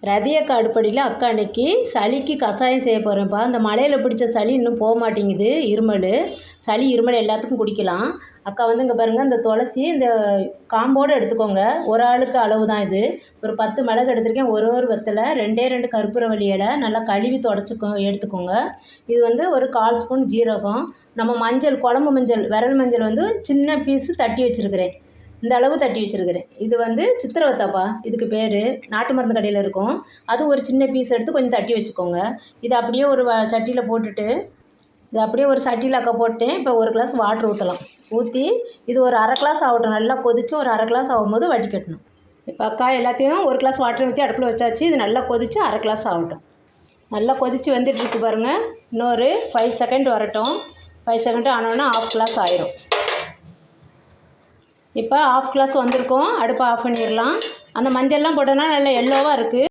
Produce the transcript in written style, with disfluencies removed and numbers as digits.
ரதியக்கா அடுப்படியில் அக்கா அன்னைக்கு சளிக்கு கஷாயம் செய்ய போகிறேன்ப்பா. இந்த மழையில் பிடிச்ச சளி இன்னும் போக மாட்டேங்குது. சளி இருமல் எல்லாத்துக்கும் குடிக்கலாம். அக்கா வந்து இங்கே பாருங்கள், இந்த துளசி இந்த காம்போடு எடுத்துக்கோங்க. ஒரு ஆளுக்கு அளவு தான் இது. ஒரு 10 மிளகு எடுத்திருக்கேன். ஒரு வெத்தலை, 2 கற்பூரவள்ளி இலை நல்லா கழுவி எடுத்துக்கோங்க. இது வந்து ஒரு 1/4 ஸ்பூன் ஜீரகம். நம்ம மஞ்சள், குழம்பு மஞ்சள், விரல் மஞ்சள் வந்து சின்ன பீஸு தட்டி வச்சுருக்கிறேன். இந்த அளவு தட்டி வச்சுருக்கிறேன். இது வந்து சித்திரவத்தைப்பா, இதுக்கு பேர். நாட்டு மருந்து கடையில் இருக்கும். அது ஒரு சின்ன பீஸ் எடுத்து கொஞ்சம் தட்டி வச்சுக்கோங்க. இதை அப்படியே ஒரு சட்டியில் போட்டுட்டு, இது அப்படியே ஒரு சட்டியில் அக்கா போட்டேன். இப்போ 1 கிளாஸ் வாட்ரு ஊற்றலாம். ஊற்றி இது ஒரு 1/2 கிளாஸ் ஆகட்டும். நல்லா கொதித்து ஒரு 1/2 கிளாஸ் ஆகும்போது வடிகட்டணும். இப்போ அக்கா எல்லாத்தையும் 1 கிளாஸ் வாட்டர் ஊற்றி அடுப்பில் வச்சாச்சு. இது நல்லா கொதித்து 1/2 கிளாஸ் ஆகட்டும். நல்லா கொதித்து வந்துட்டுருக்கு பாருங்கள். இன்னொரு 5 செகண்ட் வரட்டும். 5 செகண்ட் ஆனோன்னா 1/2 கிளாஸ் ஆயிரும். இப்போ 1/2 கிளாஸ் வந்திருக்கோம். அடுப்பை ஆஃப் பண்ணிடலாம். அந்த மஞ்சள்லாம் போட்டோன்னா நல்லா எல்லோவாக இருக்குது.